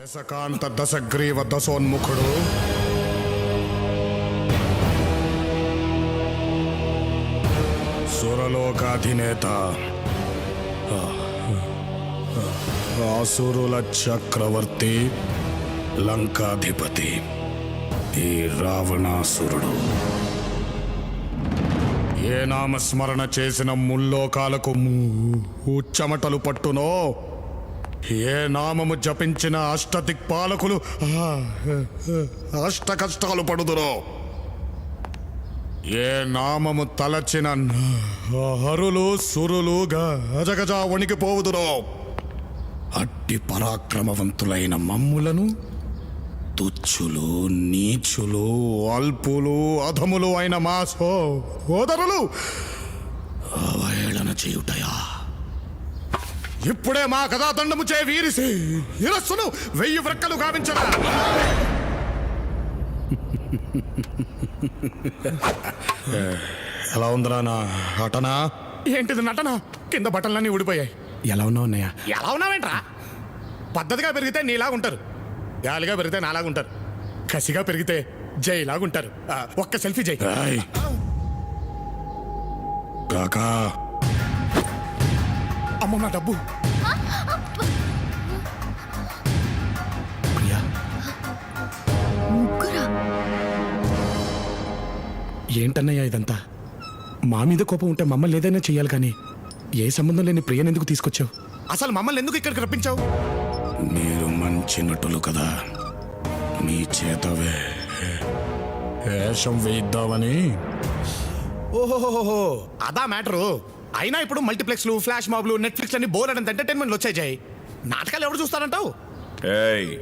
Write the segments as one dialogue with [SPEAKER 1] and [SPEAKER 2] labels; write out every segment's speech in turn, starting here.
[SPEAKER 1] దశకాంత దశగ్రీవ దశోన్ముఖుడు సురలోకాధినేత ఆసురుల చక్రవర్తి లంకాధిపతి ఈ రావణాసురుడు ఏ నామస్మరణ చేసిన ముల్లోకాలకు చెమటలు పట్టునో, ఏ నామము జపించిన అష్టదిక్పాలకులు అష్ట కష్టాలు పడుదురో, ఏ నామము తలచిన హరులు సురులు గజగజ వణికిపోవుదురో, అట్టి పరాక్రమవంతులైన మమ్ములను తుచ్చులు నీచులు అల్పులు అధములు అయిన మా సోదరులు అవహేళన చేయుటయా? ఇప్పుడే మా కథాదండము చే వీరిసి ఇరస్సును 1000 వ్రక్కలు గావించరా. ఎలా ఉందిరా నా నటన? ఏంటిది నటన? కింద బట్టలన్నీ ఊడిపోయాయి.
[SPEAKER 2] ఎలా ఉన్నావు అన్నయ్య?
[SPEAKER 1] ఎలా ఉన్నావేంట్రా? పద్ధతిగా పెరిగితే నీలాగుంటారు, గాలిగా పెరిగితే నాలాగుంటారు, కసిగా పెరిగితే జైలాగుంటారు. ఒక్క సెల్ఫీ జై. కాకా అమ్మ నా డబ్బు.
[SPEAKER 2] ప్రియా, ఏంటన్నయ్య ఇదంతా? మా మీద కోపం ఉంటే మమ్మల్ని ఏదైనా చెయ్యాలి, కానీ ఏ సంబంధం లేని ప్రియని ఎందుకు తీసుకొచ్చావు?
[SPEAKER 1] అసలు మమ్మల్ని ఎందుకు ఇక్కడికి రప్పించావు? మీరు మంచి నటులు కదా, మీ చేత వేషం వేయిద్దామని. ఓహోహోహో, అదా మ్యాటరు. అయినా ఇప్పుడు మల్టీప్లెక్స్లు, ఫ్లాష్ మాబ్లు, నెట్ఫ్లిక్స్ అన్ని బోలెడంత ఎంటర్టైన్మెంట్లు వచ్చాయి. జై, నాటకాలు ఎవరు చూస్తారంటావు?
[SPEAKER 3] ఏయ్,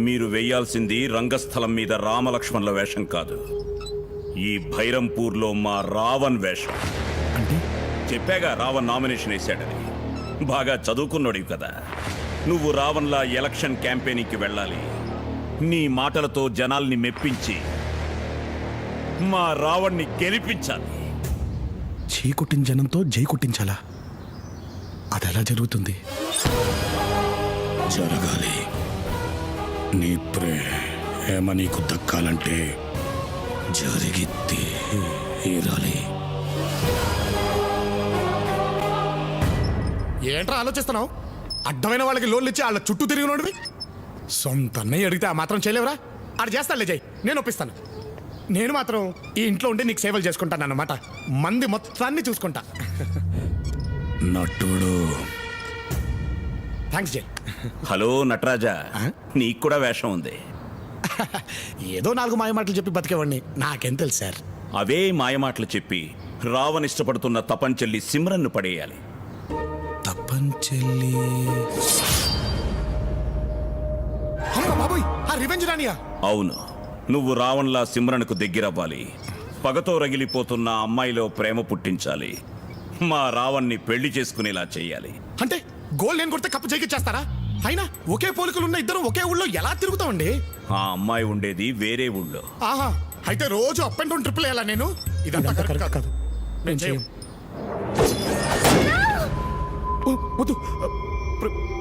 [SPEAKER 3] మీరు వెయ్యాల్సింది రంగస్థలం మీద రామలక్ష్మణుల వేషం కాదు, ఈ భైరంపూర్లో మా రావణ్ వేషం.
[SPEAKER 2] అంటే
[SPEAKER 3] చెప్పాగా రావణ్ నామినేషన్ వేశాడని. బాగా చదువుకున్నాడు కదా. నువ్వు రావణ్లా ఎలక్షన్ క్యాంపెయినింగ్కి వెళ్ళాలి. నీ మాటలతో జనాల్ని మెప్పించి మా రావణ్ణి గెలిపించాలి.
[SPEAKER 2] చీ కుట్టిన జనంతో జై కుట్టించాలా? అదెలా జరుగుతుంది?
[SPEAKER 1] జరగాలి. నీ ప్రేమ నీకు దక్కాలంటే జరిగి తీరాలి. ఏంట్రా ఆలోచిస్తున్నావు? అడ్డమైన వాళ్ళకి లోన్లు ఇచ్చి వాళ్ళ చుట్టూ తిరిగినోడివి. సొంత అన్నయ్య అడిగితే ఆ మాత్రం చేయలేవురా? ఆడు చేస్తానులే జై, నేను ఒప్పిస్తాను. నేను మాత్రం ఈ ఇంట్లో ఉండి నీకు సేవలు చేసుకుంటాను అన్నమాట. మంది మొత్తాన్ని చూసుకుంటా. నటుడు. థ్యాంక్స్ జై.
[SPEAKER 3] హలో నటరాజా, నీకు కూడా వేషం ఉంది.
[SPEAKER 1] ఏదో 4 మాయమాటలు చెప్పి బతికేవాడిని, నాకేం తెలుసు సార్.
[SPEAKER 3] అవే మాయమాటలు చెప్పి రావణ్ ఇష్టపడుతున్న తపంచెల్లి సిమ్రన్ను పడేయాలి.
[SPEAKER 2] తపంచెల్లి?
[SPEAKER 1] బాబోయ్, ఆ రివెంజ్ రానియా?
[SPEAKER 3] అవును, నువ్వు రావణ్లా సిమ్రన్కు దగ్గరవ్వాలి. పగతో రగిలిపోతున్న అమ్మాయిలో ప్రేమ పుట్టించాలి. మా రావణ్ణి పెళ్లి చేసుకునేలా చెయ్యాలి.
[SPEAKER 1] అంటే గోల్ నేను కొడితే కప్పు చేకిచ్చేస్తారా? అయినా ఒకే పోలికలు ఉన్న ఇద్దరు ఒకే ఊళ్ళో ఎలా తిరుగుతామండి?
[SPEAKER 3] ఆ అమ్మాయి ఉండేది వేరే ఊళ్ళో.
[SPEAKER 1] ఆహా, అయితే రోజు అప్ అండ్ డౌన్ ట్రిపుల్ వేయాలా నేను? ఇదంతా కరెక్ట్ కాదు. నేను చేయం.
[SPEAKER 2] వద్దు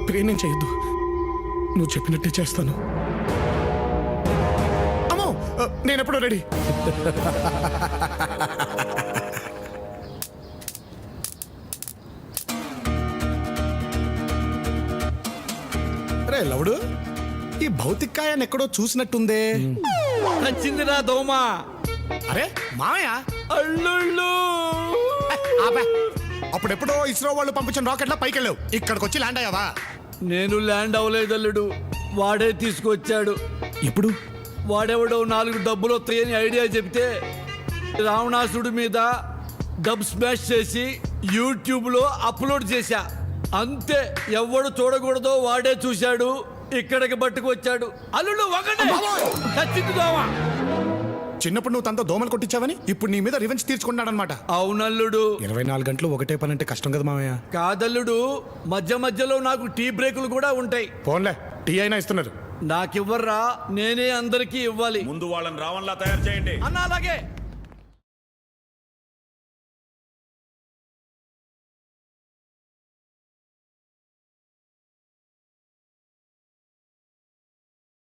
[SPEAKER 2] ప్రియ, నేను చేయొద్దు. నువ్వు చెప్పినట్టే చేస్తాను.
[SPEAKER 1] అమ్మో, నేనెప్పుడు రెడీ. రే లవుడు, ఈ భౌతికాయాన్ని ఎక్కడో చూసినట్టుందే.
[SPEAKER 4] నచ్చిందిరా దోమ.
[SPEAKER 1] అరే మామయ్య,
[SPEAKER 4] అల్లుళ్ళు.
[SPEAKER 1] ఆపే. అప్పుడెప్పుడో ఇస్రో వాళ్ళు పంపించిన రాకెట్లా పైకి వెళ్ళావు, ఇక్కడికి వచ్చి ల్యాండ్ అయ్యావా?
[SPEAKER 4] నేను ల్యాండ్ అవ్వలేదు అల్లుడు, వాడే తీసుకొచ్చాడు.
[SPEAKER 2] ఎప్పుడు?
[SPEAKER 4] వాడెవడో 4 డబ్బులు వస్తాయని ఐడియా చెప్తే రావణాసుడి మీద డబ్ స్మాష్ చేసి యూట్యూబ్లో అప్లోడ్ చేశా. అంతే, ఎవడు చూడకూడదో వాడే చూశాడు, ఇక్కడికి పట్టుకొచ్చాడు. అల్లుడు ఒకటే నచ్చింది దోమ.
[SPEAKER 1] చిన్నప్పుడు నువ్వు తనతో దోమలు కొట్టించావని ఇప్పుడు నీ మీద రివెంజ్ తీర్చుకున్నాడనమాట.
[SPEAKER 4] అవునల్లుడు.
[SPEAKER 2] 24 గంటలు ఒకటే పని అంటే కష్టం కదా మామయ్య.
[SPEAKER 4] కాదల్లుడు, మధ్య మధ్యలో నాకు టీ బ్రేకులు కూడా ఉంటాయి.
[SPEAKER 1] ఫోన్లే, టీ అయినా ఇస్తున్నారు.
[SPEAKER 4] నాకివ్వర్రా, నేనే అందరికీ ఇవ్వాలి.
[SPEAKER 3] ముందు వాళ్ళని రావణ్లా తయారు చేయండి.
[SPEAKER 4] అన్న అలాగే.